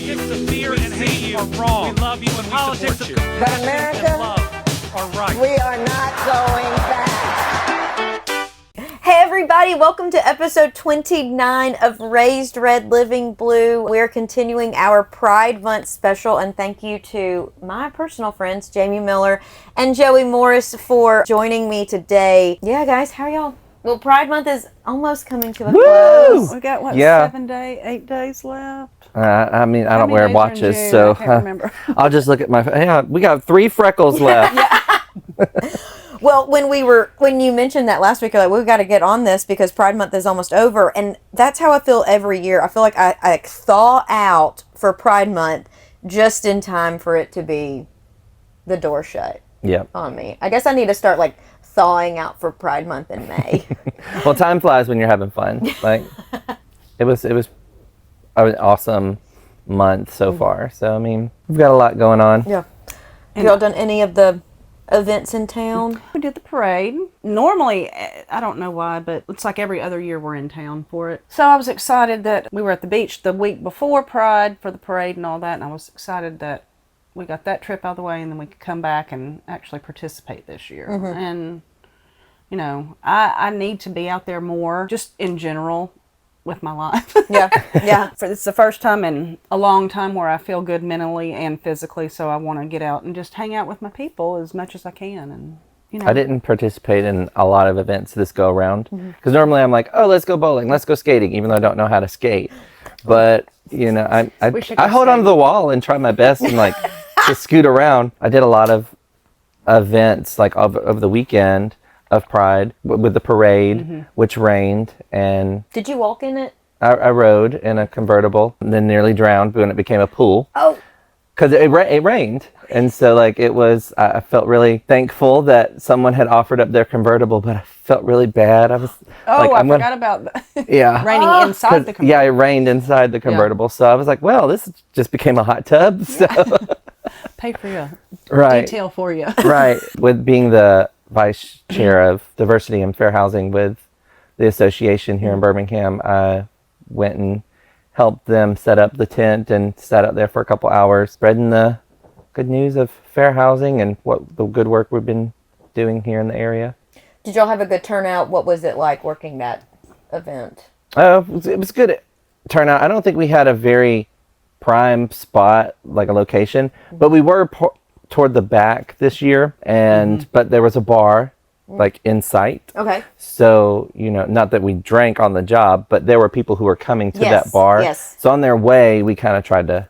politics of fear and hate are wrong. We love you and politics of compassion But America, and love are right. we are not going back. Hey everybody, welcome to episode 29 of Raised Red Living Blue. We're continuing our Pride Month special, and thank you to my personal friends Jamie Miller and Joey Morris for joining me today. Yeah guys, how are y'all? Well, Pride Month is almost coming to a close. We got, what, 8 days left? I mean, I How don't many wear days are in watches, June? so I can't remember. I'll just look at my. Yeah, we got 3 freckles left. Well, when you mentioned that last week, you're like, we've got to get on this because Pride Month is almost over. And that's how I feel every year. I feel like I thaw out for Pride Month just in time for it to be the door shut on me. I guess I need to start like thawing out for Pride Month in May. Well, time flies when you're having fun. Like it was an awesome month so far. So I mean, we've got a lot going on. Yeah. Have y'all done any of the events in town? We did the parade. Normally, I don't know why, but it's like every other year we're in town for it. So I was excited that we were at the beach the week before Pride for the parade and all that, and I was excited that we got that trip out of the way and then we could come back and actually participate this year. And, you know, I need to be out there more, just in general, with my life. Yeah. It's the first time in a long time where I feel good mentally and physically, so I want to get out and just hang out with my people as much as I can. And you know, I didn't participate in a lot of events this go around because normally I'm like, oh, let's go bowling, let's go skating, even though I don't know how to skate. But you know, I hold on to the wall and try my best and like to scoot around. I did a lot of events like of the weekend of Pride with the parade, which rained, and Did you walk in it? I rode in a convertible and then nearly drowned when it became a pool. Oh. Because it rained, and so like it was. I felt really thankful that someone had offered up their convertible, but I felt really bad. I was I forgot about that. Yeah, Raining inside the convertible. Yeah, it rained inside the convertible, so I was like, well, this just became a hot tub. So Pay for you. right, Detail for you. right. With being the vice chair of diversity and fair housing with the association here in Birmingham, I went and helped them set up the tent and sat out there for a couple hours, spreading the good news of fair housing and what the good work we've been doing here in the area. Did y'all have a good turnout? What was it like working that event? It was good turnout. I don't think we had a very prime spot, like a location, but we were toward the back this year, and but there was a bar like in sight. Okay. So, you know, not that we drank on the job, but there were people who were coming to that bar. Yes. So on their way, we kind of tried to,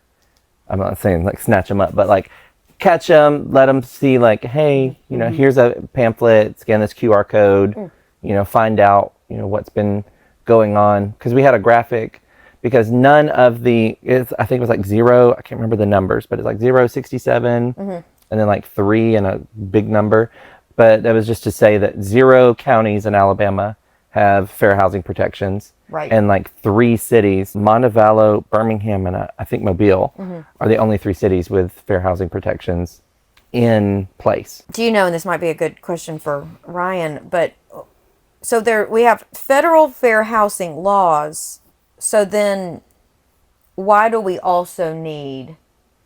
I'm not saying like snatch them up, but like catch them, let them see like, hey, you know, here's a pamphlet, scan this QR code, you know, find out, you know, what's been going on. Because we had a graphic, because none of I think it was like 0, I can't remember the numbers, but it's like 0, 67, and then like 3 and a big number. But that was just to say that 0 counties in Alabama have fair housing protections. Right. And like 3 cities, Montevallo, Birmingham, and I think Mobile, are the only 3 cities with fair housing protections in place. Do you know, and this might be a good question for Ryan, but so we have federal fair housing laws. So then why do we also need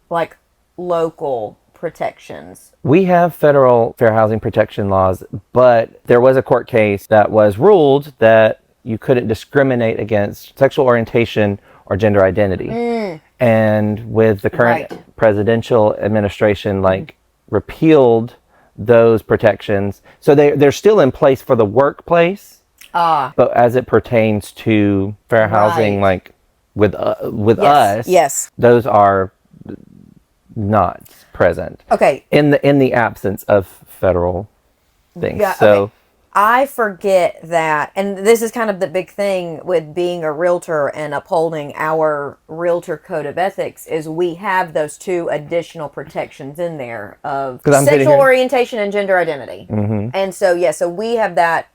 like local protections? We have federal fair housing protection laws, but there was a court case that was ruled that you couldn't discriminate against sexual orientation or gender identity. And with the current presidential administration, like repealed those protections. So they're still in place for the workplace. But as it pertains to fair housing, like with us, those are not present. Okay. In the absence of federal things. Yeah, so okay. I forget that, and this is kind of the big thing with being a realtor and upholding our realtor code of ethics, is we have those 2 additional protections in there of sexual orientation and gender identity. And so, so we have that.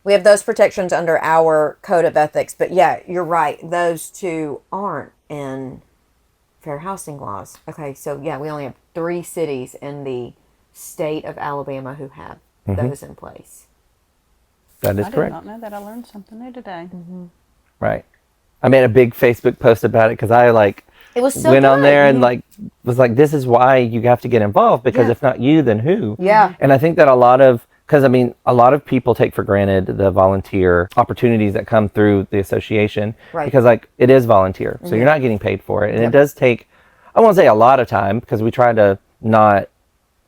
We have those protections under our code of ethics. But yeah, you're right. Those 2 aren't in fair housing laws. Okay, so yeah, we only have 3 cities in the state of Alabama who have those in place. That is correct. I did not know that. I learned something new today. Right. I made a big Facebook post about it because I like It was so went on good. there and like was like, this is why you have to get involved, because if not you, then who? Yeah. And I think that a lot of people take for granted the volunteer opportunities that come through the association, Right. because like it is volunteer, so you're not getting paid for it, and it does take, I won't say a lot of time, because we try to not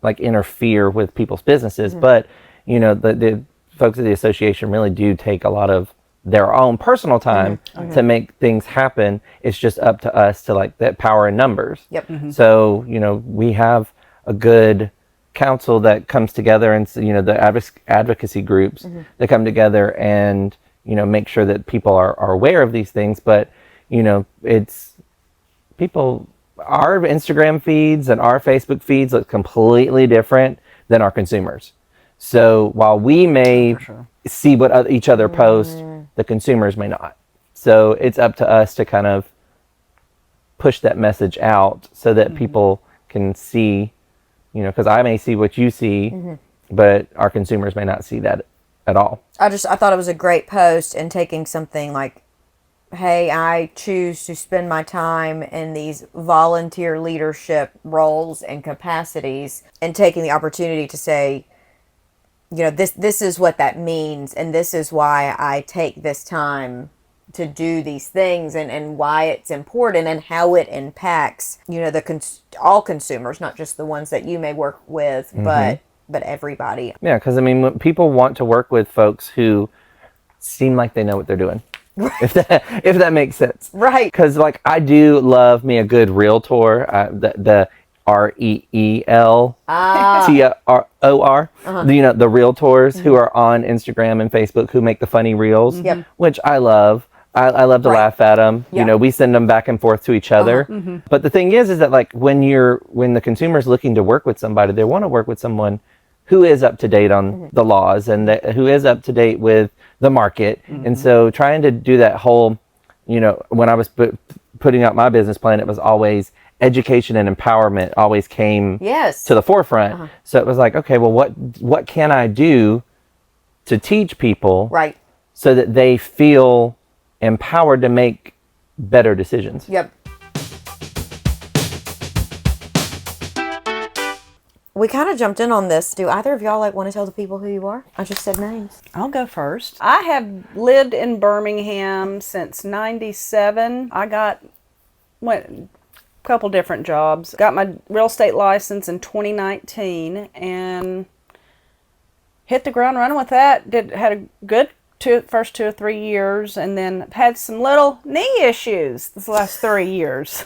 like interfere with people's businesses, but you know, the folks at the association really do take a lot of their own personal time to make things happen. It's just up to us to like that power in numbers. Yep. So, you know, we have a good council that comes together, and, you know, the advocacy groups that come together and, you know, make sure that people are aware of these things. But, you know, it's people, our Instagram feeds and our Facebook feeds look completely different than our consumers. So while we may see what each other post, the consumers may not. So it's up to us to kind of push that message out so that people can see, you know, because I may see what you see, but our consumers may not see that at all. I thought it was a great post, and taking something like, hey, I choose to spend my time in these volunteer leadership roles and capacities, and taking the opportunity to say, you know, this is what that means, and this is why I take this time to do these things, and why it's important, and how it impacts, you know, all consumers, not just the ones that you may work with, but everybody. Yeah, because I mean, when people want to work with folks who seem like they know what they're doing. If that makes sense. Right. Because like I do love me a good realtor, the REELTOR, you know, the realtors who are on Instagram and Facebook who make the funny reels, which I love. I love to laugh at them. You know, we send them back and forth to each other. But the thing is that like when the consumer's looking to work with somebody, they want to work with someone who is up to date on the laws, and who is up to date with the market. And so trying to do that whole, you know, when I was putting out my business plan, it was always education and empowerment always came to the forefront. So it was like, okay, well, what can I do to teach people so that they feel empowered to make better decisions? Yep. We kind of jumped in on this. Do either of y'all like want to tell the people who you are? I just said names. I'll go first. I have lived in Birmingham since '97. I went a couple different jobs. Got my real estate license in 2019 and hit the ground running with that. Had a good first 2 or 3 years, and then had some little knee issues this last 3 years.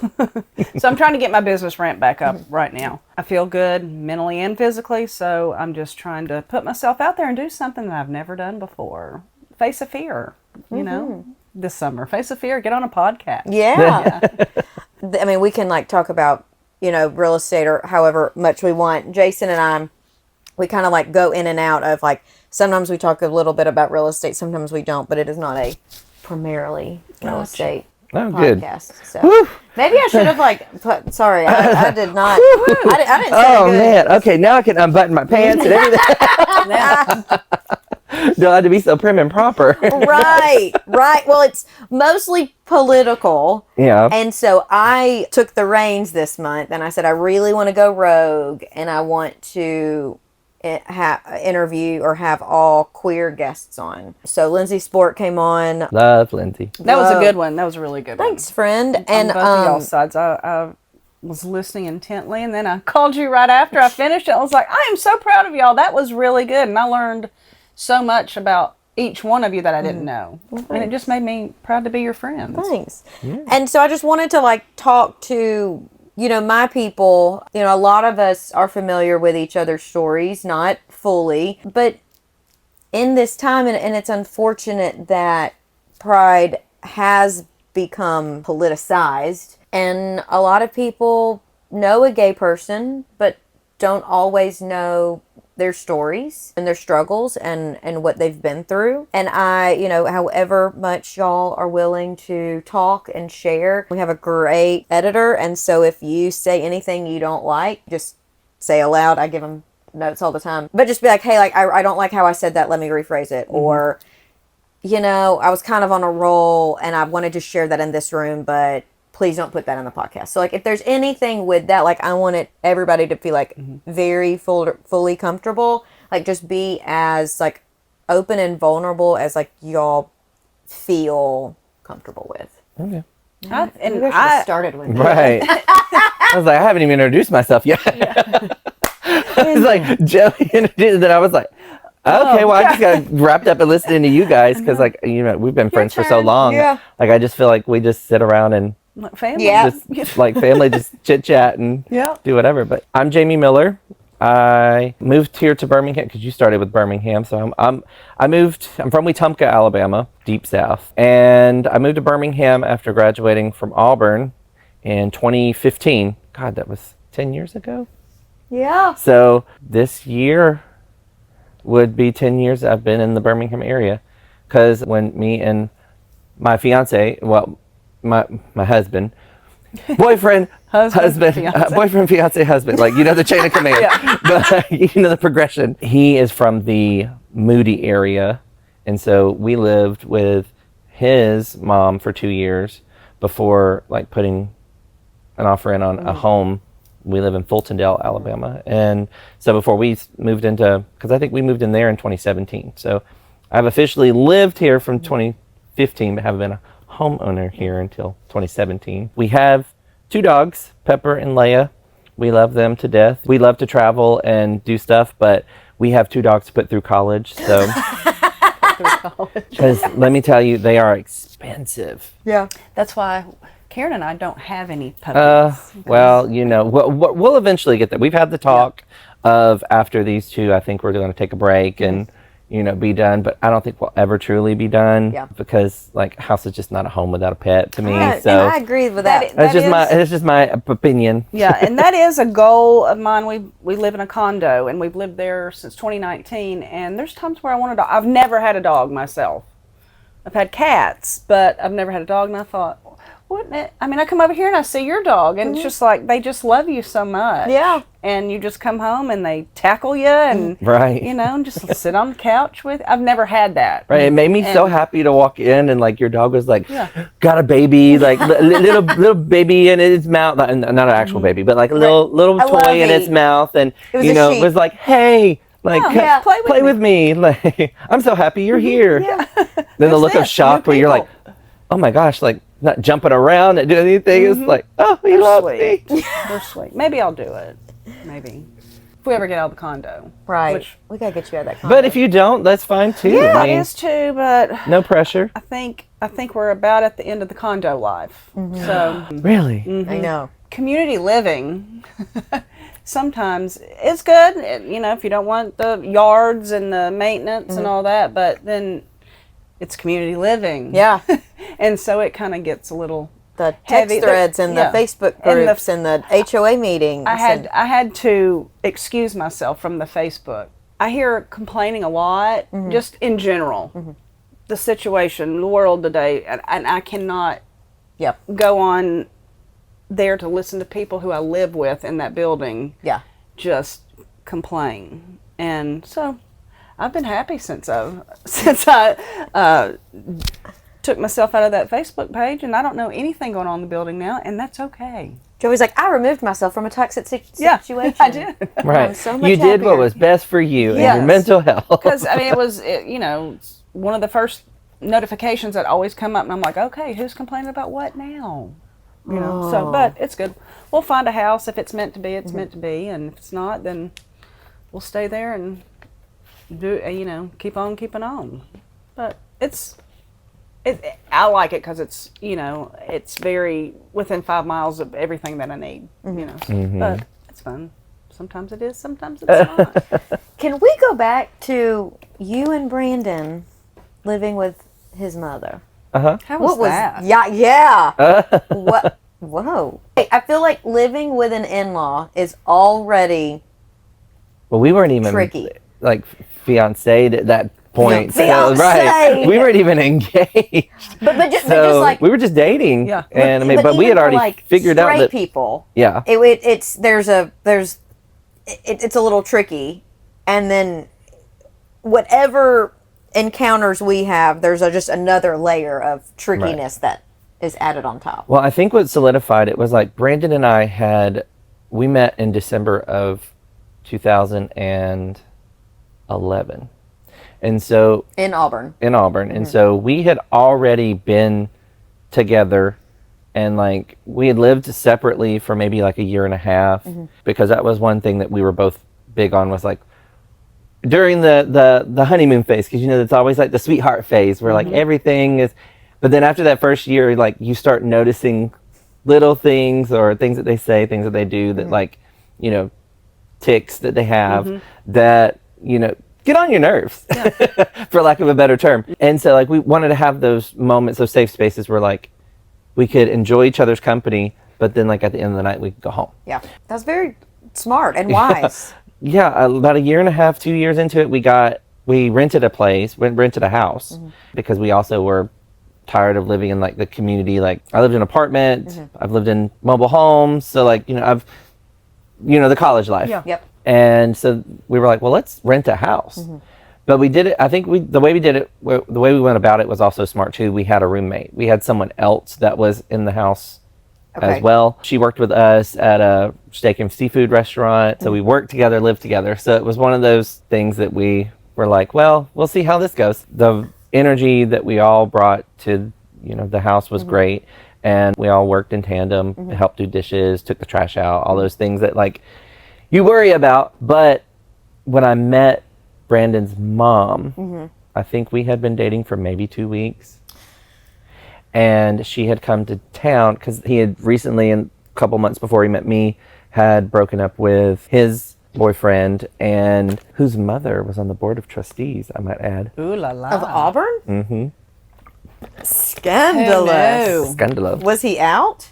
So I'm trying to get my business ramped back up right now. I feel good mentally and physically, so I'm just trying to put myself out there and do something that I've never done before. Face a fear, you know, this summer. Face a fear, get on a podcast. Yeah. I mean, we can like talk about, you know, real estate or however much we want. Jason and I, we kind of like go in and out of like, sometimes we talk a little bit about real estate, sometimes we don't, but it is not a primarily real estate podcast. Good. So maybe I should have like sorry, I did not. I didn't say Oh good. man, okay, now I can unbutton my pants and everything. Don't have to be so prim and proper. Right. Well, it's mostly political. Yeah. And so I took the reins this month, and I said, I really want to go rogue, and I want to interview or have all queer guests on. So Lindsay Sport came on. Love Lindsay. That was a good one. That was a really good one. Thanks, friend. And both of y'all sides. I was listening intently, and then I called you right after I finished it. I was like, I am so proud of y'all. That was really good. And I learned so much about each one of you that I didn't know. And it just made me proud to be your friends. Thanks. Yeah. And so I just wanted to like talk to, you know, my people. You know, a lot of us are familiar with each other's stories, not fully, but in this time, and it's unfortunate that Pride has become politicized, and a lot of people know a gay person, but don't always know their stories and their struggles and what they've been through. And I, you know, however much y'all are willing to talk and share, we have a great editor. And so if you say anything you don't like, just say aloud. I give them notes all the time, but just be like, hey, like, I don't like how I said that. Let me rephrase it. Or, you know, I was kind of on a roll and I wanted to share that in this room, but please don't put that in the podcast. So like if there's anything with that, like I want everybody to feel like very fully comfortable. Like just be as like open and vulnerable as like y'all feel comfortable with. Okay. I started with that. Right. I was like, I haven't even introduced myself yet. I was like, Joey introduced, and I was like, okay, well, I just got wrapped up in listening to you guys because, like, you know, we've been friends for so long. Yeah. Like, I just feel like we just sit around and Like family. Yeah. just like family, just chit chat and do whatever. But I'm Jamie Miller. I moved here to Birmingham because you started with Birmingham. So I'm from Wetumpka, Alabama, deep south, and I moved to Birmingham after graduating from Auburn in 2015. God, that was 10 years ago. Yeah. So this year would be 10 years I've been in the Birmingham area, because when me and my fiance, well, my husband, boyfriend, husband, fiance. boyfriend, fiance, husband, like, you know, the chain of command, but you know, the progression. He is from the Moody area. And so we lived with his mom for 2 years before like putting an offer in on a home. We live in Fultondale, Alabama. And so before we moved into, because I think we moved in there in 2017. So I've officially lived here from 2015, but haven't been a homeowner here until 2017. We have 2 dogs, Pepper and Leia. We love them to death. We love to travel and do stuff, but we have 2 dogs to put through college. So, because let me tell you, they are expensive. Yeah. That's why Karen and I don't have any puppies. Well, you know, we'll eventually get that. We've had the talk of after these 2, I think we're going to take a break and, you know, be done. But I don't think we'll ever truly be done because, like, house is just not a home without a pet to me. So and I agree with that. that's just my opinion. Yeah, and that is a goal of mine. We live in a condo, and we've lived there since 2019. And there's times where I want a dog. I've never had a dog myself. I've had cats, but I've never had a dog. And I thought, wouldn't it? I mean, I come over here and I see your dog, and it's just like they just love you so much. Yeah. And you just come home and they tackle you and Right. you know, and just sit on the couch with. I've never had that. Right, it made me so happy to walk in and like your dog was like, got a baby, like little baby in its mouth, not an actual baby, but like a little toy in its mouth, and you know, it was like, hey, like play with me, like I'm so happy you're here. Then the look of shock where you're like, oh my gosh, like not jumping around and doing anything. It's like, oh, he loves me. They're sweet. Maybe I'll do it. Maybe. If we ever get out of the condo. Right. Which, we gotta get you out of that condo. But if you don't, that's fine too. yeah, I mean, it is too, but no pressure. I think we're about at the end of the condo life. So Really? I know. community living sometimes it's good, you know, if you don't want the yards and the maintenance and all that, but then it's community living. Yeah. And so it kind of gets a little The heavy. text threads and the Facebook And the- groups and the HOA meetings. I had to excuse myself from the Facebook. I hear complaining a lot, just in general. The situation, the world today, and I cannot go on there to listen to people who I live with in that building just complain. And so I've been happy since I took myself out of that Facebook page, and I don't know anything going on in the building now, and that's okay. Joey's like, I removed myself from a toxic situation. I did. Right. I'm so much You did what happier. was best for you and Yes. your mental health. Because, I mean, you know, it's one of the first notifications that always come up, and I'm like, okay, who's complaining about what now? You know, so, but it's good. We'll find a house. If it's meant to be, it's meant to be, and if it's not, then we'll stay there and do, you know, keep on keeping on. But I like it because it's, you know, it's very within 5 miles of everything that I need, you know, but it's fun. Sometimes it is, sometimes it's not. Can we go back to you and Brandon living with his mother? How was that? Yeah. What? Whoa. Hey, I feel like living with an in-law is already Well, we weren't even tricky. like fiancéed at that point. So, Fiancé! right. We weren't even engaged. but just So we were just dating. Yeah. And I mean, but we even had for, already figured out straight that people. Yeah. It's a little tricky, and then whatever encounters we have, there's just another layer of trickiness that is added on top. Well, I think what solidified it was like Brandon and I we met in December of 2011. And so In Auburn. And so we had already been together, and like we had lived separately for maybe like a year and a half, because that was one thing that we were both big on, was like during the honeymoon phase, because it's always like the sweetheart phase where like everything is, but then after that first year, like you start noticing little things or things that they say, things that they do that like, ticks that they have that, get on your nerves, for lack of a better term. And so like we wanted to have those moments, those safe spaces where like we could enjoy each other's company, but then like at the end of the night we could go home. Yeah. That's very smart and wise. Yeah, about a year and a half, 2 years into it, we rented a place, rented a house, because we also were tired of living in like the community. Like I lived in an apartment, I've lived in mobile homes, so like I've the college life. Yeah. Yep. And so we were like, well, let's rent a house. But we did it, I think the way we did it, the way we went about it was also smart too. We had a roommate. We had someone else that was in the house as well. She worked with us at a steak and seafood restaurant. So we worked together, lived together. So it was one of those things that we were like, well, we'll see how this goes. The energy that we all brought to, the house was great. And we all worked in tandem, helped do dishes, took the trash out, all those things that like you worry about. But when I met Brandon's mom, I think we had been dating for maybe 2 weeks. And she had come to town because he had recently, a couple months before he met me, had broken up with his boyfriend, and whose mother was on the board of trustees, I might add. Ooh la la. Of Auburn? Mm-hmm. Scandalous. Hello. Scandalous. Was he out?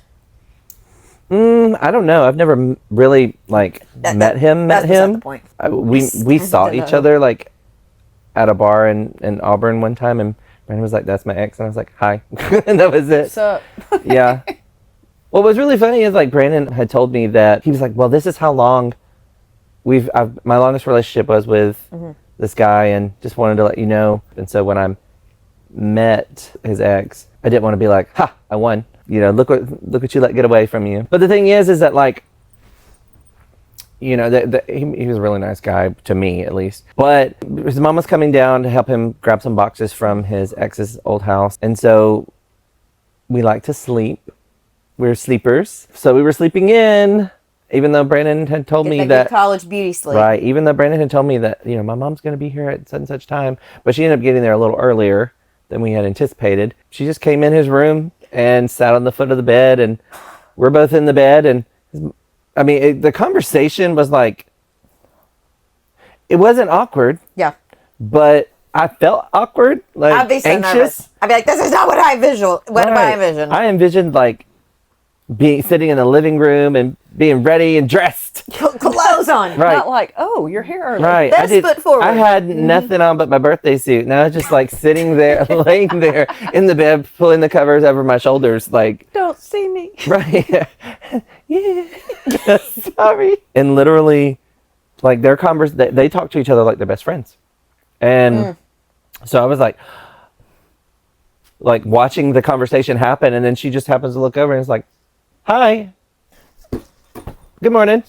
I don't know. I've never really like met him. That's beside the point. We saw each other like at a bar in Auburn one time, and Brandon was like, "That's my ex," and I was like, "Hi," and that was it. What's up? Yeah. What was really funny is like Brandon had told me that he was like, "Well, this is how long my longest relationship was with this guy, and just wanted to let you know." And so when I met his ex, I didn't want to be like, "Ha, I won." Look what you let get away from you. But the thing is that like, he was a really nice guy to me, at least. But his mom was coming down to help him grab some boxes from his ex's old house. And so we like to sleep. We're sleepers. So we were sleeping in, even though Brandon had told me that college beauty sleep. Right. Even though Brandon had told me that, my mom's going to be here at such and such time. But she ended up getting there a little earlier than we had anticipated. She just came in his room and sat on the foot of the bed, and we're both in the bed. And the conversation was like, it wasn't awkward. Yeah. But I felt awkward, like I'd be so anxious. nervous. I'd be like, this is not what I envisioned. I envisioned like sitting in the living room and being ready and dressed. Clothes on. Right. Not like, oh, you're here early. Right. Best foot forward. I had nothing on but my birthday suit. And I was just like sitting there, laying there in the bed, pulling the covers over my shoulders, like, Don't see me. right. Yeah. Sorry. And literally, like their they talk to each other like they're best friends. And so I was like watching the conversation happen. And then she just happens to look over and is like, "Hi. Good morning."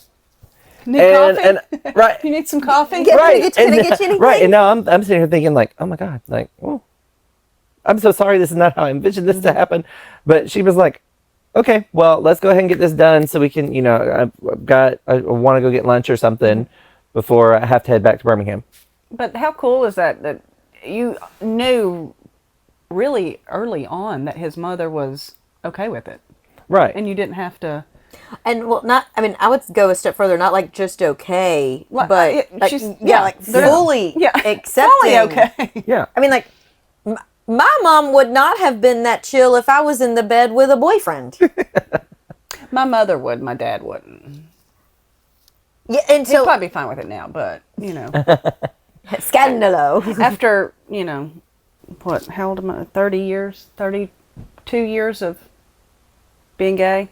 Need coffee? And right. You need some coffee? Right. Can I get you anything? Right. And now I'm sitting here thinking like, oh my God, like, oh, I'm so sorry. This is not how I envisioned this to happen. But she was like, okay, well, let's go ahead and get this done so we can, I want to go get lunch or something before I have to head back to Birmingham. But how cool is that you knew really early on that his mother was okay with it. Right. And you didn't have to. And I would go a step further, not like just okay, Well, but she's fully accepting. Fully okay. Yeah. I mean, like, my mom would not have been that chill if I was in the bed with a boyfriend. My mother would. My dad wouldn't. Yeah, and He'd so probably be fine with it now, but, scandalo. after, what, how old am I? 30 years? 32 years of being gay?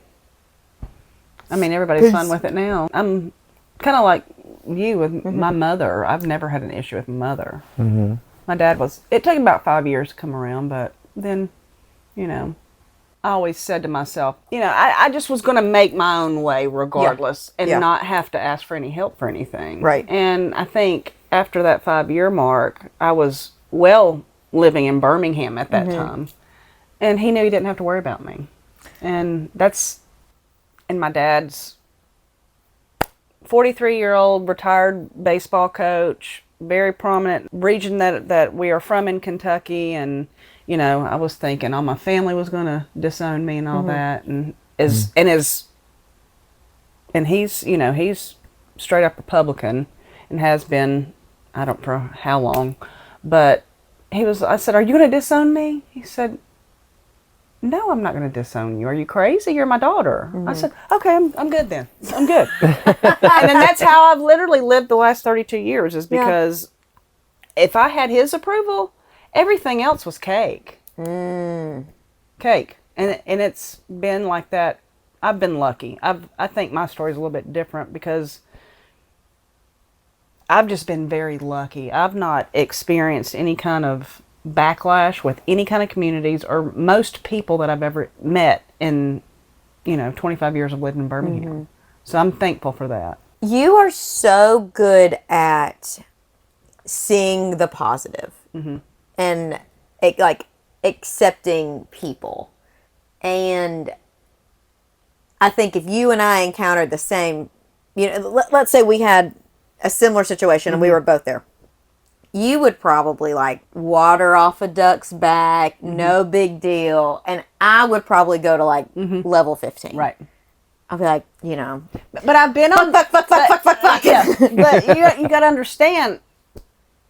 I mean, everybody's fine with it now. I'm kind of like you with my mother. I've never had an issue with my mother. Mm-hmm. My dad it took about 5 years to come around, but then, I always said to myself, I just was going to make my own way regardless and not have to ask for any help for anything. Right. And I think after that 5-year mark, I was living in Birmingham at that time. And he knew he didn't have to worry about me. And my dad's 43-year-old retired baseball coach, very prominent region that we are from in Kentucky. And, I was thinking all my family was going to disown me and all that. And he's straight up Republican and has been, I don't know how long, but I said, "Are you going to disown me?" He said, "No, I'm not going to disown you. Are you crazy? You're my daughter." I said, "Okay, I'm good then. I'm good." And then that's how I've literally lived the last 32 years is because if I had his approval, everything else was cake. Cake. And it's been like that. I've been lucky. I think my story's a little bit different because I've just been very lucky. I've not experienced any kind of backlash with any kind of communities or most people that I've ever met in, 25 years of living in Birmingham. So I'm thankful for that. You are so good at seeing the positive and accepting people. And I think if you and I encountered the same, let's say we had a similar situation and we were both there, you would probably water off a duck's back, no big deal. And I would probably go to level 15. Right. I'll be like, But I've been on fuck. Yeah. But you got to understand,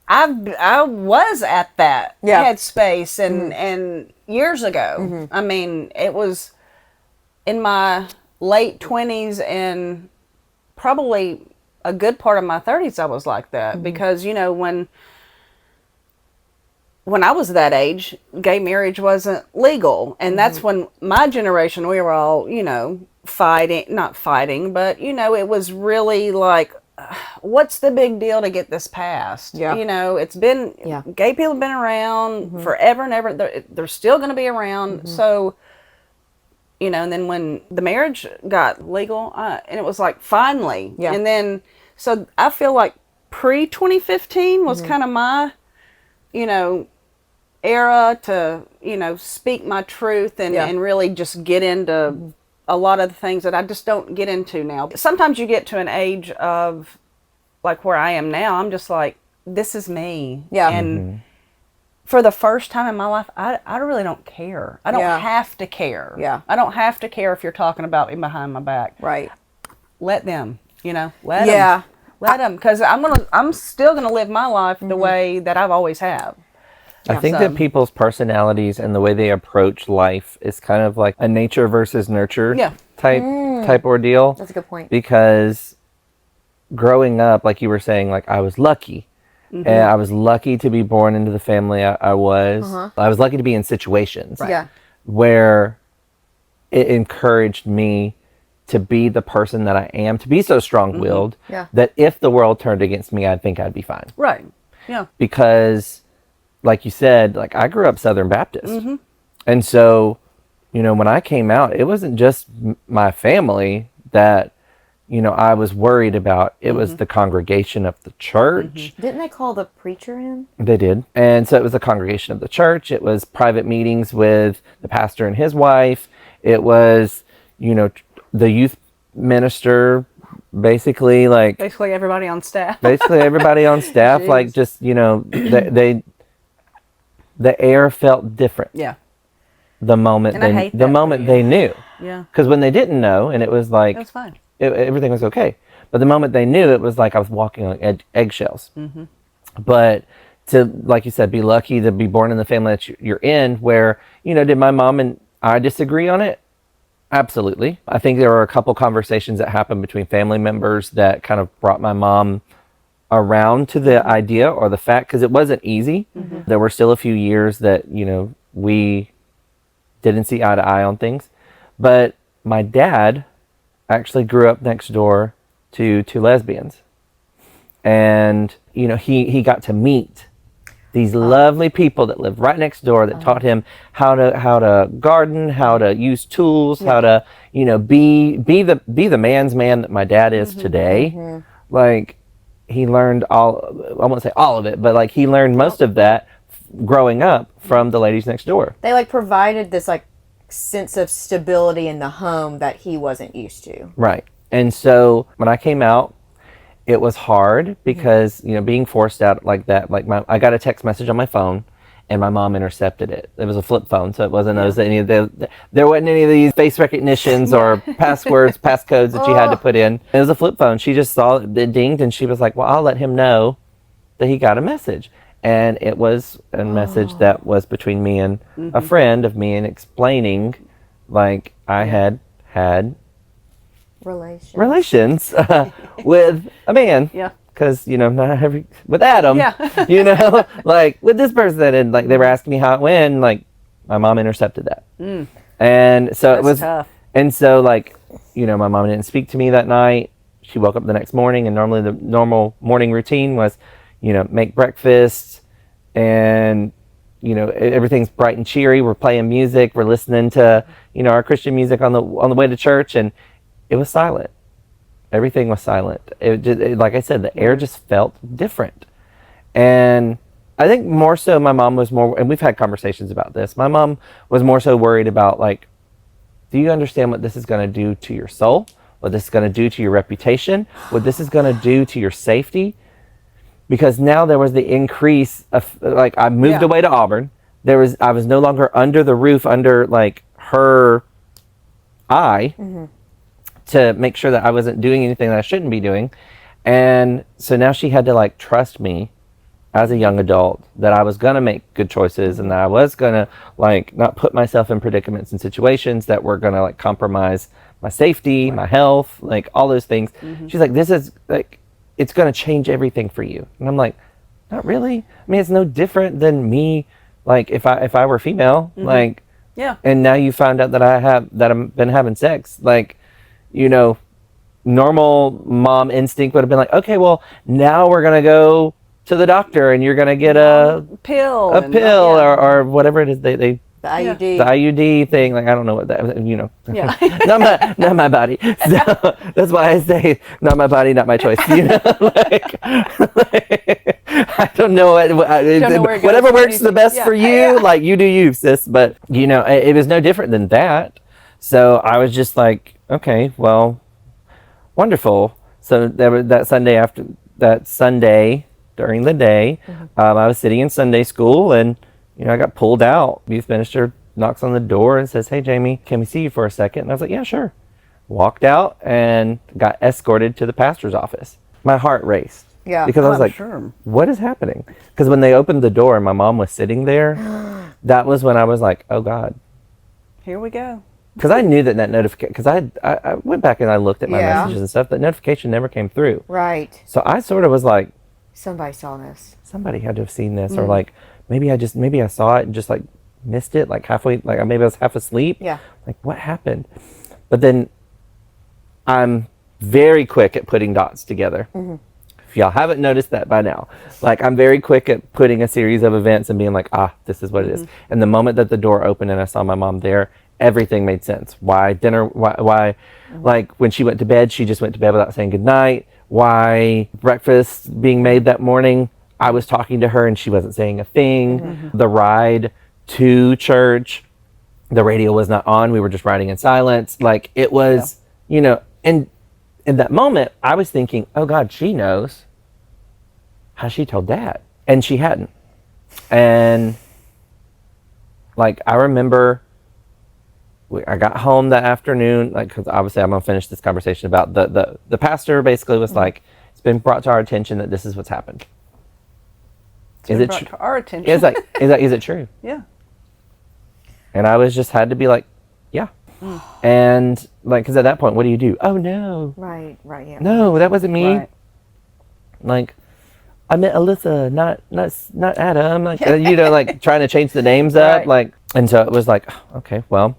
I was at that headspace and years ago. I mean, it was in my late 20s and probably a good part of my 30s I was like that because when I was that age, gay marriage wasn't legal, and that's when my generation we were all not fighting, but it was really like, what's the big deal to get this passed? It's been gay people have been around forever and ever. They're still going to be around. So and then when the marriage got legal, and it was like finally, and then so I feel like pre 2015 was kind of my era to speak my truth and really just get into a lot of the things that I just don't get into now. Sometimes you get to an age of like where I am now, I'm just like, this is me. And for the first time in my life, I really don't care. I don't have to care. I don't have to care if you're talking about me behind my back. Right. Let them, let them. Let them, because I'm still gonna live my life the way that I've always have. I think that people's personalities and the way they approach life is kind of like a nature versus nurture type ordeal. That's a good point. Because growing up, like you were saying, like I was lucky. And I was lucky to be born into the family I was. I was lucky to be in situations where it encouraged me to be the person that I am, to be so strong-willed that if the world turned against me, I'd think I'd be fine. Right. Yeah. Because like you said, like I grew up Southern Baptist. And so, when I came out, it wasn't just my family that, I was worried about. It was the congregation of the church. Didn't they call the preacher in? They did. And so it was the congregation of the church. It was private meetings with the pastor and his wife. It was, the youth minister, basically everybody on staff. Like just, the air felt different. Yeah. The moment they knew. Yeah. Because when they didn't know, and it was like, it was fine. Everything was okay. But the moment they knew, it was like I was walking on eggshells. But to, like you said, be lucky to be born in the family that you're in, where, did my mom and I disagree on it? Absolutely. I think there were a couple conversations that happened between family members that kind of brought my mom around to the idea or the fact, because it wasn't easy. There were still a few years that, we didn't see eye to eye on things. But my dad actually grew up next door to two lesbians. And, he got to meet these lovely people that lived right next door that taught him how to garden, how to use tools, how to, you know, be the man's man that my dad is today. Like, he learned I won't say all of it, but like he learned most of that growing up from the ladies next door. They like provided this like sense of stability in the home that he wasn't used to. Right. And so when I came out, it was hard because, you know, being forced out like that, like I got a text message on my phone and my mom intercepted it. It was a flip phone, so it wasn't any of there wasn't any of these face recognitions or passwords, passcodes that you had to put in. It was a flip phone. She just saw it dinged and she was like, well, I'll let him know that he got a message. And it was a message that was between me and a friend of me and explaining, like, I had relations with a man. Yeah. Because, you know, with Adam, you know, like with this person. And like they were asking me how it went. Like my mom intercepted that. And so it was tough. And so like, you know, my mom didn't speak to me that night. She woke up the next morning and normally the normal morning routine was, you know, make breakfast and, you know, everything's bright and cheery. We're playing music. We're listening to, you know, our Christian music on the way to church. And it was silent. Everything was silent. Like I said, the air just felt different. And I think more so my mom was more, and we've had conversations about this, my mom was more so worried about like, do you understand what this is going to do to your soul? What this is going to do to your reputation? What this is going to do to your safety? Because now there was the increase of, like, I moved away to Auburn. I was no longer under the roof, under like her eye, to make sure that I wasn't doing anything that I shouldn't be doing. And so now she had to like trust me as a young adult that I was going to make good choices and that I was going to like not put myself in predicaments and situations that were going to like compromise my safety, my health, like all those things. She's like, this is like, it's going to change everything for you. And I'm like, not really. I mean, it's no different than me. Like if I were female, like, and now you found out that I've been having sex, like, you know, normal mom instinct would have been like, okay, well, now we're going to go to the doctor and you're going to get a pill or whatever it is The IUD. the IUD thing. Like, I don't know what that, you know, not my body. So that's why I say not my body, not my choice, you know, like I don't know whatever works the best for you, like you do you, sis. But you know, it was no different than that. So I was just like, okay, well, wonderful. So there was that Sunday during the day, I was sitting in Sunday school and, you know, I got pulled out. Youth minister knocks on the door and says, hey, Jamie, can we see you for a second? And I was like, yeah, sure. Walked out and got escorted to the pastor's office. My heart raced. Yeah. Because I was like, what is happening? Because when they opened the door and my mom was sitting there, that was when I was like, oh God. Here we go. Because I knew that notification, because I went back and I looked at my messages and stuff, that notification never came through. Right. So I sort of was like, somebody saw this. Somebody had to have seen this, or like, maybe I saw it and just like missed it, like halfway, like maybe I was half asleep. Yeah. Like, what happened? But then I'm very quick at putting dots together. If y'all haven't noticed that by now, like I'm very quick at putting a series of events and being like, this is what it is. And the moment that the door opened and I saw my mom there, everything made sense. Why dinner? Why like when she went to bed, she just went to bed without saying goodnight. Why breakfast being made that morning, I was talking to her and she wasn't saying a thing. The ride to church, the radio was not on. We were just riding in silence. Like it was, you know, and in that moment, I was thinking, oh God, she knows how she told Dad. And she hadn't. And like, I remember I got home that afternoon, like, because obviously I'm going to finish this conversation about the pastor basically was like, it's been brought to our attention that this is what's happened. Is it to our attention? It's like, is it true? Yeah. And I was just had to be like, yeah. And like, because at that point, what do you do? Oh no. Right, yeah. No, that wasn't me. Right. Like, I meant Alyssa, not Adam. Like, you know, like trying to change the names up. Right. Like, and so it was like, okay, well,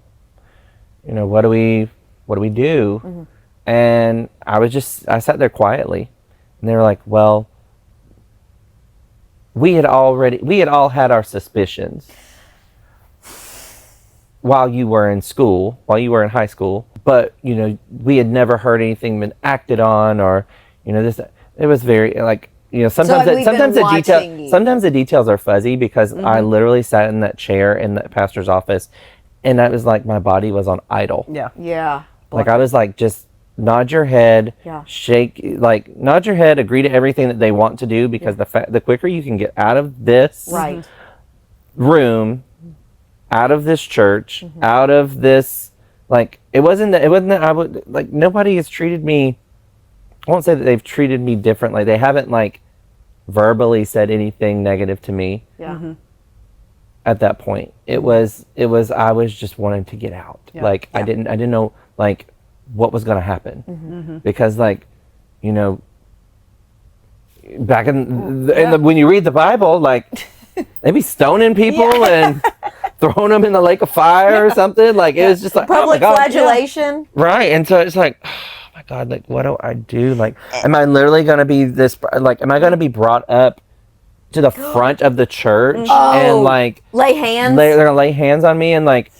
you know, what do we do? And I sat there quietly, and they were like, well, we had all had our suspicions while you were in school, while you were in high school, but we had never heard anything been acted on, or this. It was very like sometimes the details are fuzzy, because I literally sat in that chair in the pastor's office, and I was like, my body was on idle. Yeah. Like I was like, just nod your head, shake, like nod your head, agree to everything that they want to do, because the quicker you can get out of this room, out of this church, out of this, like it wasn't that I would like, nobody has treated me. I won't say that they've treated me differently. They haven't like verbally said anything negative to me. At that point, it was I was just wanting to get out. Like I didn't know like what was going to happen, because like back in when you read the Bible, like they be stoning people and throwing them in the lake of fire or something. Like it was just like public flagellation, right? And so it's like, oh my God, like what do I do? Like, am I literally going to be this? Like, am I going to be brought up to the front of the church and like lay hands? They're gonna lay hands on me and like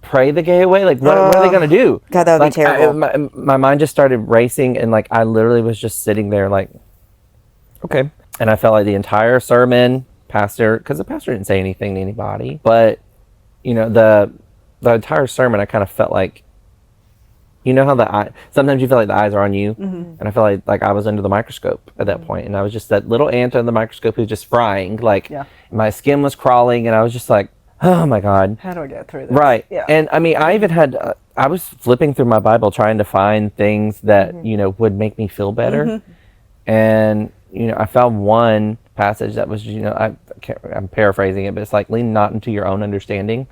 pray the gay away? Like what are they gonna do? God, that would be terrible. My mind just started racing, and like I literally was just sitting there like, okay. And I felt like the entire sermon, because the pastor didn't say anything to anybody, but the entire sermon, I kind of felt like, how sometimes you feel like the eyes are on you, and I felt like I was under the microscope at that point, and I was just that little ant under the microscope who's just frying, like my skin was crawling, and I was just like, oh my God, how do I get through this? Right. And I mean, I even had I was flipping through my Bible trying to find things that would make me feel better, and I found one passage that was I'm paraphrasing it, but it's like, lean not into your own understanding,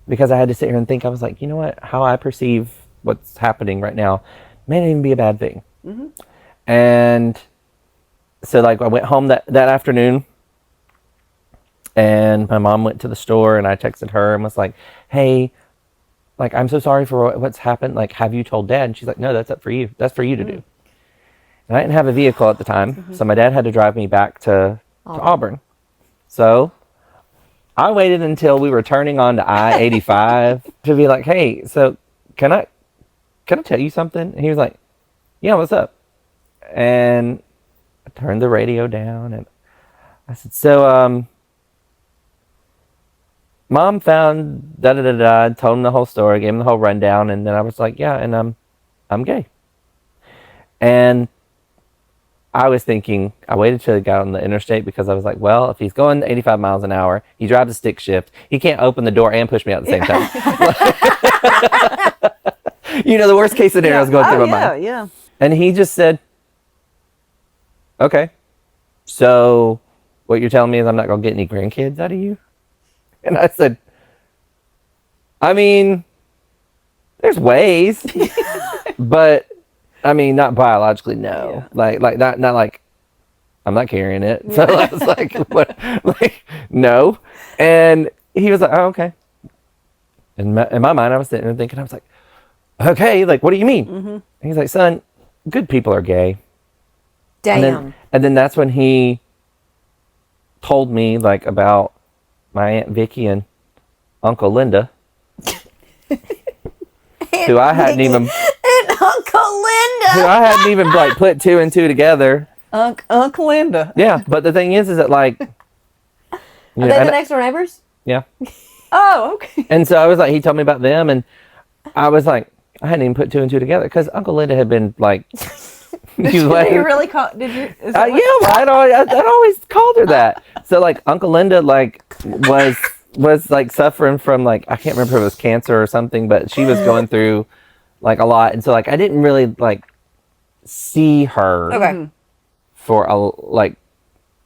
because I had to sit here and think. I was like, how I perceive what's happening right now may not even be a bad thing. And so like I went home that afternoon, and my mom went to the store, and I texted her and was like, hey, like I'm so sorry for what's happened, like have you told Dad? And she's like, no, that's up for you, that's for you to do. And I didn't have a vehicle at the time, so my dad had to drive me back to Auburn. So I waited until we were turning on to I-85 to be like, hey, so can I tell you something? And he was like, yeah, what's up? And I turned the radio down, and I said, so Mom found da-da-da-da, told him the whole story, gave him the whole rundown, and then I was like, yeah, and I'm gay. And I was thinking, I waited till he got on the interstate, because I was like, well, if he's going 85 miles an hour, he drives a stick shift, he can't open the door and push me out at the same time. The worst case scenario is going through my mind. Yeah. And he just said, okay, so what you're telling me is I'm not going to get any grandkids out of you? And I said, I mean, there's ways, but I mean, not biologically, no. Like not like I'm not carrying it. So I was like, what? Like, no. And he was like, oh, okay. In my mind, I was sitting there thinking, I was like, okay, like, what do you mean? And he's like, son, good people are gay. Damn. And then that's when he told me like about my Aunt Vicky and Uncle Linda, who I hadn't even like put two and two together. Uncle Linda. Yeah, but the thing is that like, Are they the next door neighbors? Yeah. Oh, okay. And so I was like, he told me about them, and I was like, I hadn't even put two and two together, because Uncle Linda had been like. Did you really call? Did you? Yeah, I'd always called her that. So like Uncle Linda like was like suffering from like, I can't remember if it was cancer or something, but she was going through like a lot, and so like I didn't really like see her for like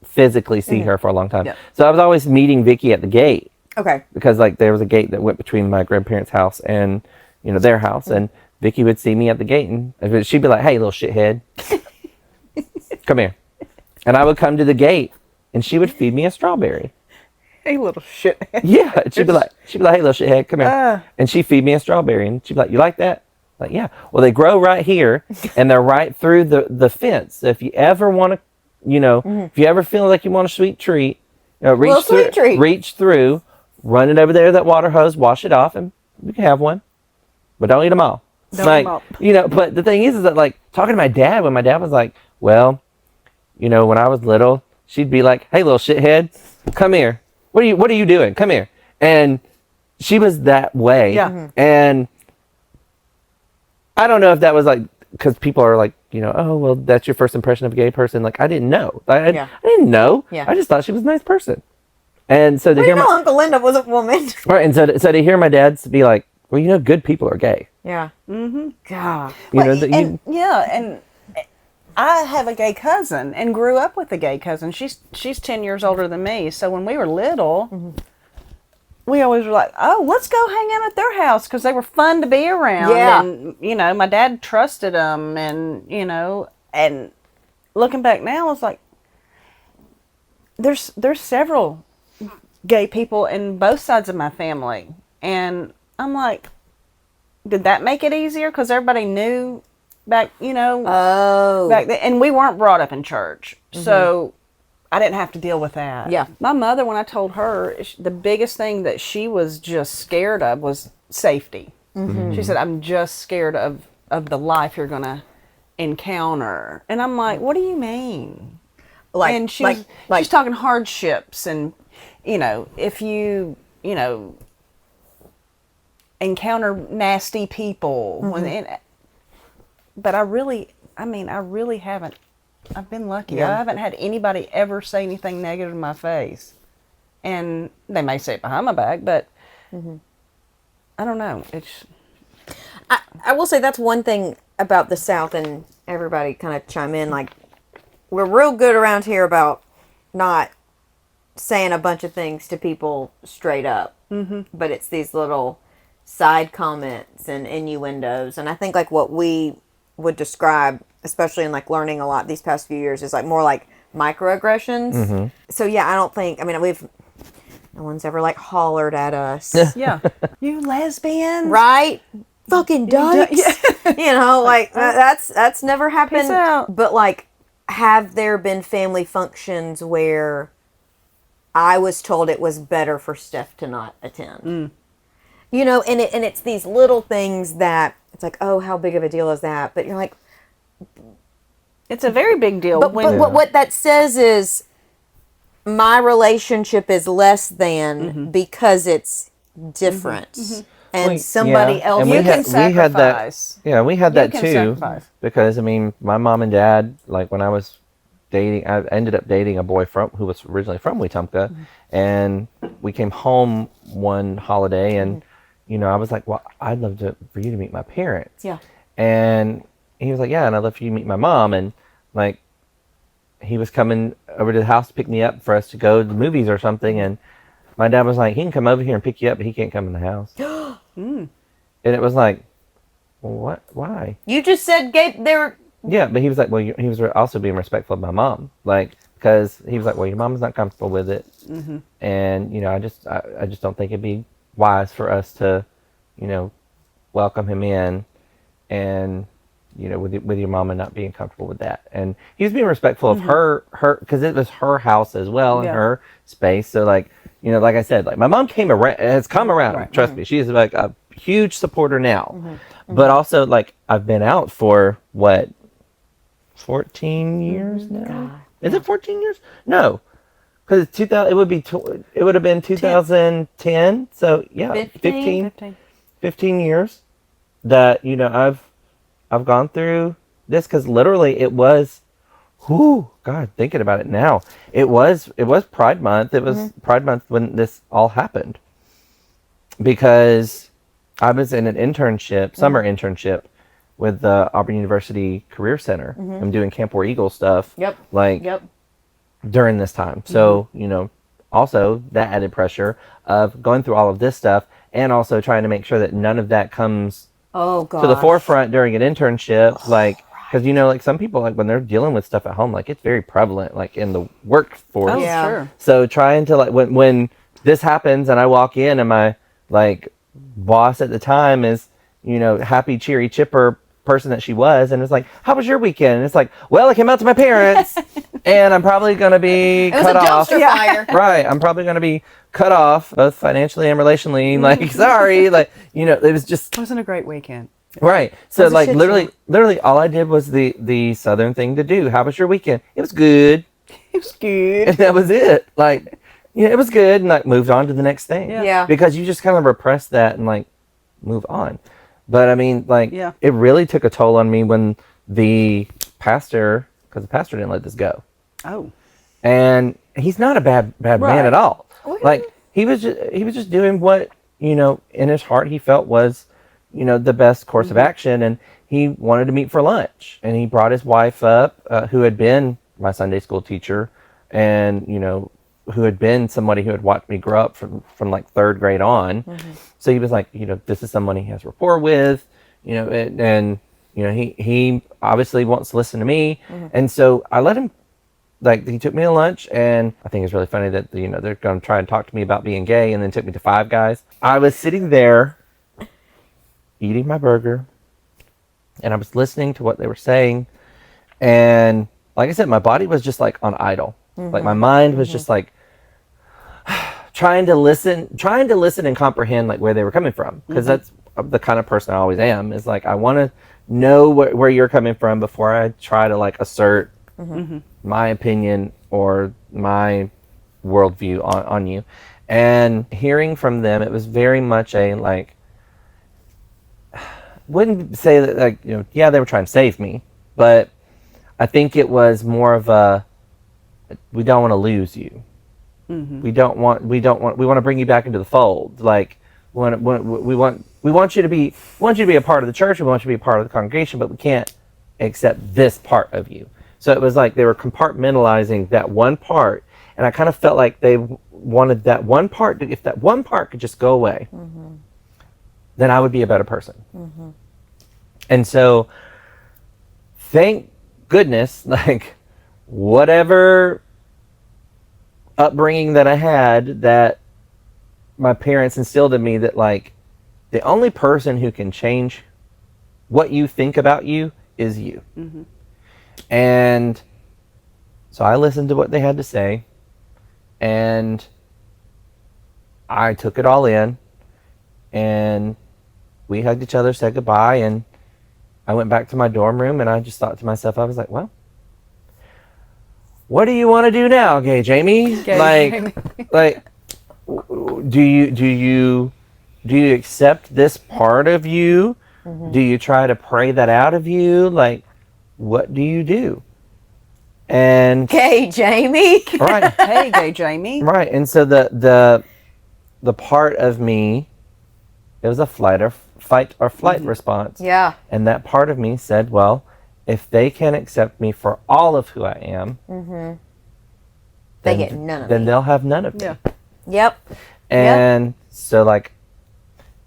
physically see her for a long time. So I was always meeting Vicky at the gate. Because like there was a gate that went between my grandparents' house and their house, and Vicky would see me at the gate, and she'd be like, hey, little shithead, come here. And I would come to the gate, and she would feed me a strawberry. Hey, little shithead. Yeah, she'd be like, hey, little shithead, come here. And she'd feed me a strawberry, and she'd be like, you like that? Like, yeah. Well, they grow right here, and they're right through the fence. So if you ever want to if you ever feel like you want a sweet treat, Little sweet treat. reach through, run it over there, that water hose, wash it off, and you can have one. But don't eat them all. Don't like, eat 'em all. But the thing is that, like, talking to my dad, when my dad was like, well, when I was little, she'd be like, hey, little shithead, come here. What are you doing? Come here. And she was that way. Yeah. And I don't know if that was like, because people are like, oh, well, that's your first impression of a gay person. Like, I didn't know. I didn't know. Yeah. I just thought she was a nice person. And so to Well, hear Uncle Linda was a woman. right, and so to hear my dad be like, well, good people are gay. Yeah. Mm-hmm. God. And I have a gay cousin and grew up with a gay cousin. She's 10 years older than me. So when we were little, we always were like, oh, let's go hang out at their house because they were fun to be around. Yeah. And, my dad trusted them. And, and looking back now, it's like, there's several gay people in both sides of my family. And I'm like, did that make it easier? Because everybody knew back, back then. And we weren't brought up in church. So I didn't have to deal with that. Yeah. My mother, when I told her, the biggest thing that she was just scared of was safety. She said, I'm just scared of the life you're going to encounter. And I'm like, what do you mean? And she's talking hardships and, if you, encounter nasty people. But I really haven't. I've been lucky. Yeah. I haven't had anybody ever say anything negative to my face. And they may say it behind my back, but I don't know. I will say that's one thing about the South, and everybody kind of chime in. Like, we're real good around here about not saying a bunch of things to people straight up. But it's these little side comments and innuendos. And I think like what we would describe, especially in like learning a lot these past few years, is like more like microaggressions. So yeah, I don't think, no one's ever like hollered at us. Yeah. You lesbian? Right? Fucking dykes. Like that's never happened. Peace out. But like, have there been family functions where I was told it was better for Steph to not attend? And it's these little things that it's like, oh, how big of a deal is that? But you're like, It's a very big deal. but what that says is my relationship is less than because it's different. And somebody else, And you can we had that. sacrifice. Yeah, we had that can too. sacrifice. Because my mom and dad, like when I was dating, I ended up dating a boy who was originally from Wetumpka, and we came home one holiday, and I was like, well, I'd love for you to meet my parents. Yeah. And he was like, yeah, and I'd love for you to meet my mom. And like, he was coming over to the house to pick me up for us to go to the movies or something. And my dad was like, he can come over here and pick you up, but he can't come in the house. And it was like, well, what? Why? You just said they were. Yeah, but he was like, well, he was also being respectful of my mom. Like, because he was like, well, your mom's not comfortable with it. And, I just don't think it'd be wise for us to, welcome him in and, with your mama not being comfortable with that. And he was being respectful of her, because it was her house as well and her space. So like, like I said, like my mom has come around. Right. Trust me. She's like a huge supporter now. But also like I've been out for 14 years now? God. Is it 14 years? No. Because it would have been 2010. So yeah, 15 years that I've gone through this, because literally it was, God, thinking about it now, it was Pride Month. It was Pride Month when this all happened, because I was in an internship, summer internship with the Auburn University Career Center. I'm doing Camp War Eagle stuff. During this time. So, also that added pressure of going through all of this stuff and also trying to make sure that none of that comes to the forefront during an internship. Like, because, like some people, like when they're dealing with stuff at home, like it's very prevalent, like in the workforce. Oh, yeah. Sure. So trying to like, when this happens and I walk in and my like boss at the time is, happy, cheery, chipper person that she was, and it's like, how was your weekend? And it's like, well, I came out to my parents. and I'm probably going to be It was cut a off. dumpster fire. Right. I'm probably going to be cut off both financially and relationally. Like, sorry. Like, it was just, It wasn't a great weekend. right. So was a like shit literally all I did was the Southern thing to do. How was your weekend? It was good. It was good. And that was it. Like, it was good. And like moved on to the next thing. Yeah. Because you just kind of repress that and like move on. But I mean, like, Yeah. it really took a toll on me when the pastor, because the pastor didn't let this go. Oh. And he's not a bad man Right. at all. Like, he was just doing what, in his heart he felt was, the best course of action. And he wanted to meet for lunch. And he brought his wife up, who had been my Sunday school teacher, and, who had been somebody who had watched me grow up from like third grade on. So he was like, this is someone he has rapport with, and he obviously wants to listen to me. And so I let him, like, he took me to lunch, and I think it's really funny that, they're going to try and talk to me about being gay, and then took me to Five Guys. I was sitting there eating my burger, and I was listening to what they were saying. And like I said, my body was just like on idle. Like my mind was just like trying to listen and comprehend like where they were coming from. Because that's the kind of person I always am, is like, I want to know where you're coming from before I try to like assert my opinion or my worldview on you. And hearing from them, it was very much a like, wouldn't say that like, yeah, they were trying to save me, but I think it was more of a, we don't want to lose you. We want to bring you back into the fold. Like, we want you to be a part of the church. We want you to be a part of the congregation, but we can't accept this part of you. So it was like they were compartmentalizing that one part, and I kind of felt like they wanted that one part. If that one part could just go away, then I would be a better person. And so, thank goodness, like, whatever upbringing that I had, that my parents instilled in me, that like the only person who can change what you think about you is you. And so I listened to what they had to say, and I took it all in, and we hugged each other, said goodbye, and I went back to my dorm room, and I just thought to myself, I was like, well, what do you want to do now, gay Jamie? Like, do you accept this part of you? Do you try to pray that out of you? Like, what do you do? And Gay Jamie. right, Hey, gay Jamie. right. And so the part of me, it was a fight or flight response. Yeah. And that part of me said, well, if they can accept me for all of who I am, They get none of then me. they'll have none of me. Yeah. Yep. And so, like,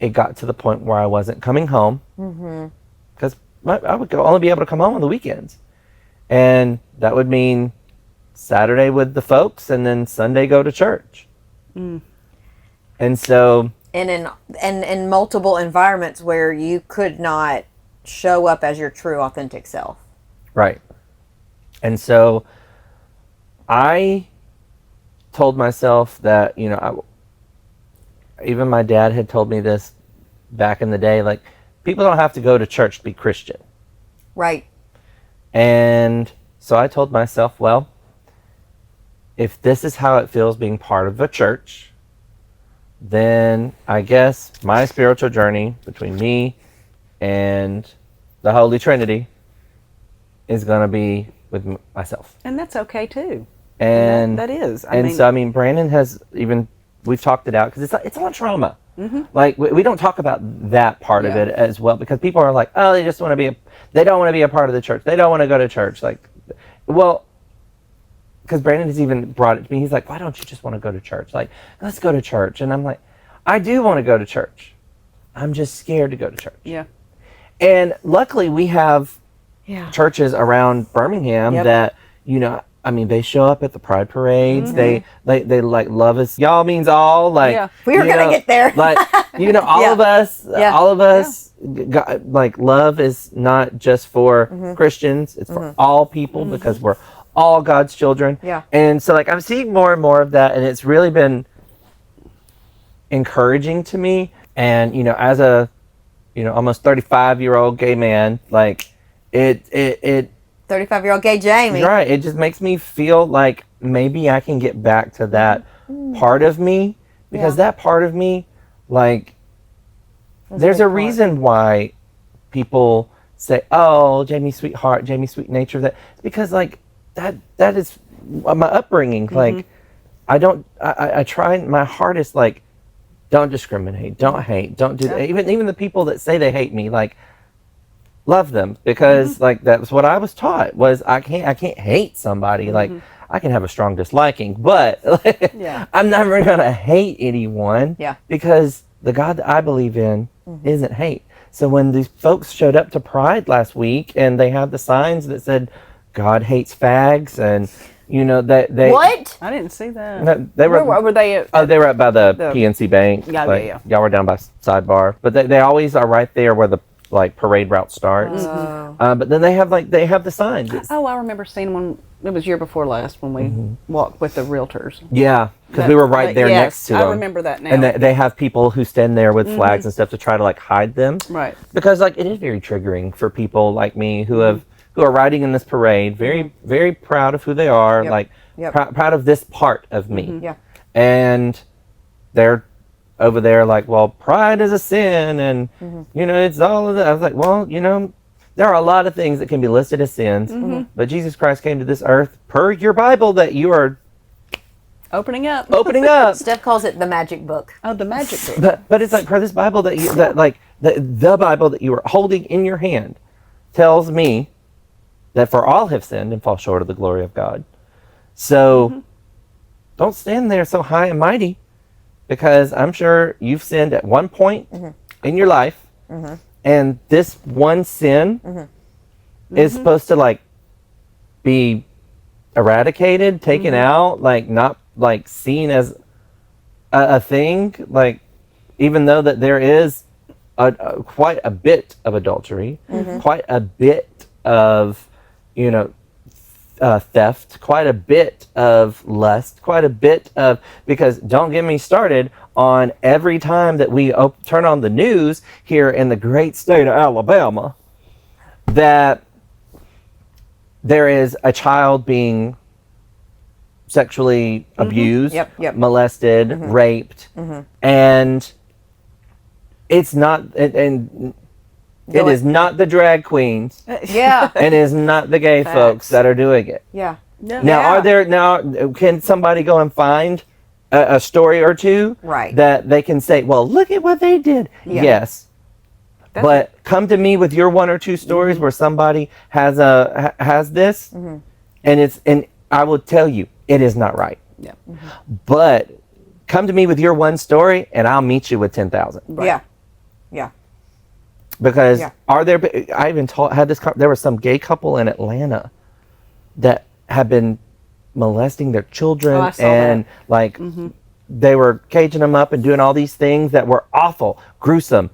it got to the point where I wasn't coming home, because I would only be able to come home on the weekends, and that would mean Saturday with the folks, and then Sunday go to church. And so, And in multiple environments where you could not show up as your true, authentic self. right. And so, I told myself that, even my dad had told me this back in the day, like, people don't have to go to church to be Christian. Right. And so I told myself, well, if this is how it feels being part of a church, then I guess my spiritual journey between me and the Holy Trinity is going to be with myself. And that's okay too. And that is. I mean, Brandon has we've talked it out, because it's on trauma. Like, we don't talk about that part of it as well, because people are like, oh, they don't want to be a part of the church. They don't want to go to church. Like, well, because Brandon has even brought it to me. He's like, why don't you just want to go to church? Like, let's go to church. And I'm like, I do want to go to church. I'm just scared to go to church. Yeah. And luckily we have churches around Birmingham that, I mean, they show up at the pride parades. They like, love us. Y'all means all. Like, We were going to get there. Like, all of us, like, love is not just for Christians. It's for all people, because we're all God's children. Yeah. And so like I'm seeing more and more of that, and it's really been encouraging to me. And as a almost 35-year-old gay man, like it 35-year-old gay Jamie. right, it just makes me feel like maybe I can get back to that part of me, because that part of me, like, there's a reason why people say, oh, Jamie sweetheart, Jamie sweet nature, that because like that is my upbringing. Like I try my hardest, like, don't discriminate, don't hate, don't do that. Even the people that say they hate me, like, love them, because like that's what I was taught, was I can't hate somebody. Like I can have a strong disliking, but I'm never gonna hate anyone. Yeah. Because the God that I believe in isn't hate. So when these folks showed up to Pride last week and they had the signs that said God hates fags, and that they What? I didn't see that. no, they were Where were they at? oh, they were up by the PNC Bank. Yeah, like, yeah. Y'all were down by Sidebar, but they always are right there where the like parade route starts. But then they have the signs. Oh, I remember seeing one. It was year before last when we walked with the realtors. Yeah, because we were right there yes, next to them. I remember that now. And they have people who stand there with flags and stuff to try to like hide them. Right. Because like it is very triggering for people like me who are riding in this parade, very very proud of who they are, like proud of this part of me. Yeah. And they're over there like, well, pride is a sin, and it's all of that. I was like, well, there are a lot of things that can be listed as sins, but Jesus Christ came to this earth per your Bible that you are Opening up. Steph calls it the magic book. Oh, the magic book. But it's like per this Bible that you that like the Bible that you are holding in your hand tells me that for all have sinned and fall short of the glory of God. So don't stand there so high and mighty, because I'm sure you've sinned at one point in your life, and this one sin is supposed to like be eradicated, taken out, like not like seen as a thing, like even though that there is quite a bit of adultery, quite a bit of theft, quite a bit of lust, quite a bit of, because don't get me started on every time that we turn on the news here in the great state of Alabama that there is a child being sexually abused, molested, raped, and it's not, and it is not the drag queens, and it is not the gay folks that are doing it. Now, can somebody go and find a story or two that they can say, well, look at what they did? Yes. But come to me with your one or two stories where somebody has this, and I will tell you it is not right. But come to me with your one story, and I'll meet you with 10,000. Because are there? I even had this. There was some gay couple in Atlanta that had been molesting their children, and like they were caging them up and doing all these things that were awful, gruesome,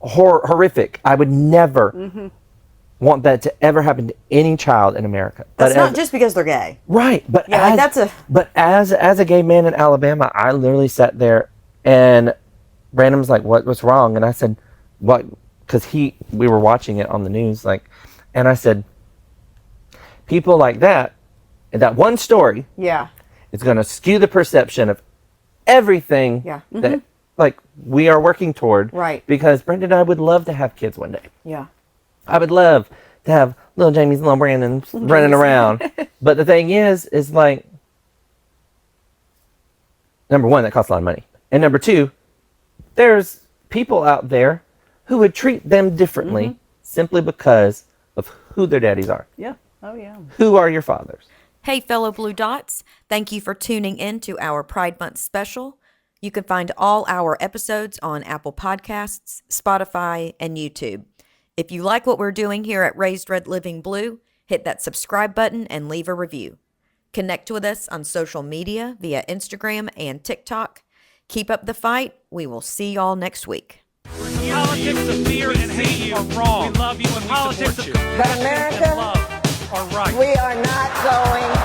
horrific. I would never want that to ever happen to any child in America. That's not just because they're gay, right? But but as a gay man in Alabama, I literally sat there, and Brandon was like, "What's wrong?" And I said, "What?" Because we were watching it on the news, like, and I said, people like that, and that one story, is going to skew the perception of everything that, like, we are working toward, because Brenda and I would love to have kids one day. I would love to have little Jamie's and little Brandon running around, but the thing is like, number one, that costs a lot of money, and number two, there's people out there who would treat them differently simply because of who their daddies are. Who are your fathers? Hey, fellow Blue Dots, thank you for tuning in to our Pride Month special. You can find all our episodes on Apple Podcasts, Spotify, and YouTube. If you like what we're doing here at Raised Red Living Blue, hit that subscribe button and leave a review. Connect with us on social media via Instagram and TikTok. Keep up the fight. We will see y'all next week. Politics of fear and hate are wrong. We love you and politics of But America, love are right. we are not going